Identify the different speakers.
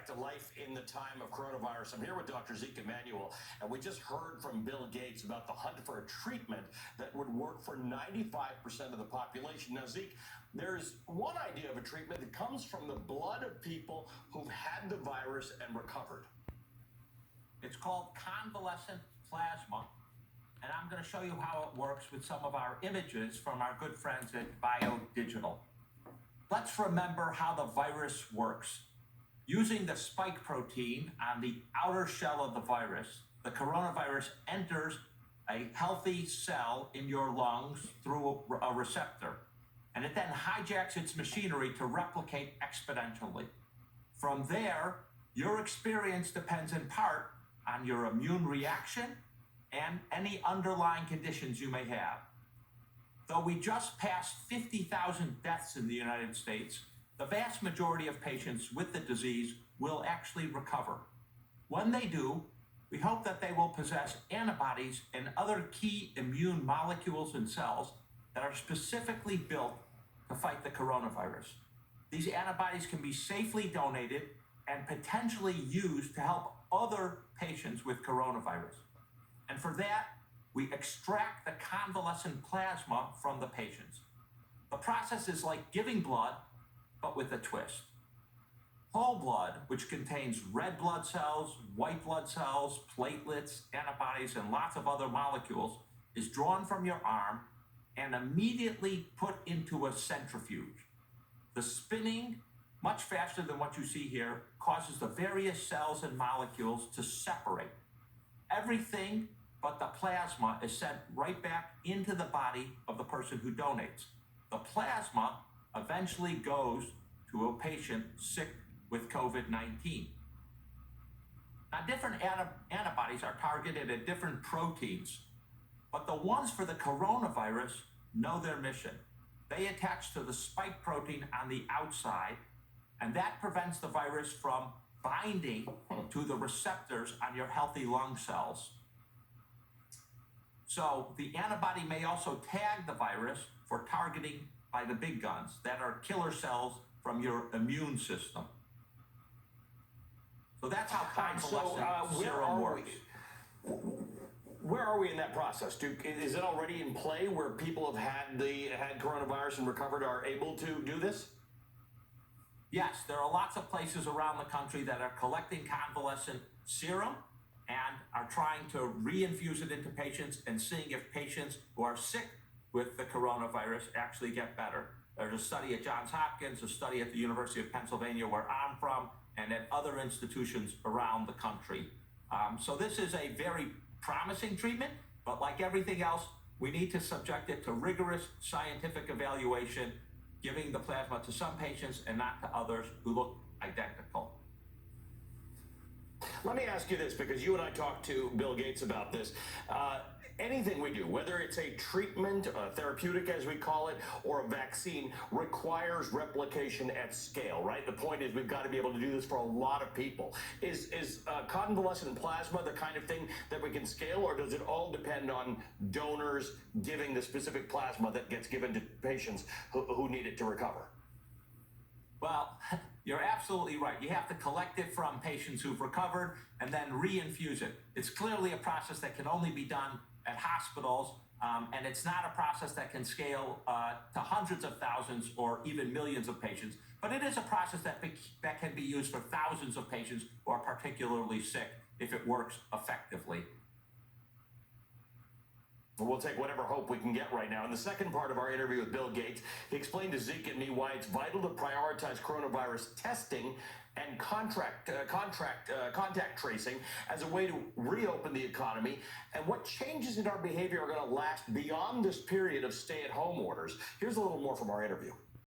Speaker 1: to life in the time of coronavirus. I'm here with Dr. Zeke Emanuel, and we just heard from Bill Gates about the hunt for a treatment that would work for 95% of the population. Now, Zeke, there's one idea of a treatment that comes from the blood of people who've had the virus and recovered.
Speaker 2: It's called convalescent plasma, and I'm going to show you how it works with some of our images from our good friends at BioDigital. Let's remember how the virus works. Using the spike protein on the outer shell of the virus, the coronavirus enters a healthy cell in your lungs through a receptor, and it then hijacks its machinery to replicate exponentially. From there, your experience depends in part on your immune reaction and any underlying conditions you may have. Though we just passed 50,000 deaths in the United States, the vast majority of patients with the disease will actually recover. When they do, we hope that they will possess antibodies and other key immune molecules and cells that are specifically built to fight the coronavirus. These antibodies can be safely donated and potentially used to help other patients with coronavirus. And for that, we extract the convalescent plasma from the patients. The process is like giving blood, but with a twist. Whole blood, which contains red blood cells, white blood cells, platelets, antibodies, and lots of other molecules, is drawn from your arm and immediately put into a centrifuge. The spinning, much faster than what you see here, causes the various cells and molecules to separate. Everything but the plasma is sent right back into the body of the person who donates. The plasma eventually goes to a patient sick with COVID-19. Now, different antibodies are targeted at different proteins, but the ones for the coronavirus know their mission. They attach to the spike protein on the outside, and that prevents the virus from binding to the receptors on your healthy lung cells. So the antibody may also tag the virus for targeting by the big guns that are killer cells from your immune system. So that's how convalescent serum works.
Speaker 1: Where are we in that process? Is it already in play where people have had coronavirus and recovered are able to do this?
Speaker 2: Yes, there are lots of places around the country that are collecting convalescent serum and are trying to reinfuse it into patients and seeing if patients who are sick with the coronavirus actually get better. There's a study at Johns Hopkins, a study at the University of Pennsylvania where I'm from, and at other institutions around the country. So this is a very promising treatment, but like everything else, we need to subject it to rigorous scientific evaluation, giving the plasma to some patients and not to others who look identical.
Speaker 1: Let me ask you this, because you and I talked to Bill Gates about this. Anything we do, whether it's a treatment, a therapeutic as we call it, or a vaccine, requires replication at scale, right? The point is we've got to be able to do this for a lot of people. Is convalescent plasma the kind of thing that we can scale, or does it all depend on donors giving the specific plasma that gets given to patients who need it to recover?
Speaker 2: Well, you're absolutely right. You have to collect it from patients who've recovered and then reinfuse it. It's clearly a process that can only be done at hospitals, and it's not a process that can scale to hundreds of thousands or even millions of patients. But it is a process that can be used for thousands of patients who are particularly sick if it works effectively.
Speaker 1: We'll take whatever hope we can get right now. In the second part of our interview with Bill Gates, he explained to Zeke and me why it's vital to prioritize coronavirus testing and contact tracing as a way to reopen the economy, and what changes in our behavior are going to last beyond this period of stay-at-home orders. Here's a little more from our interview.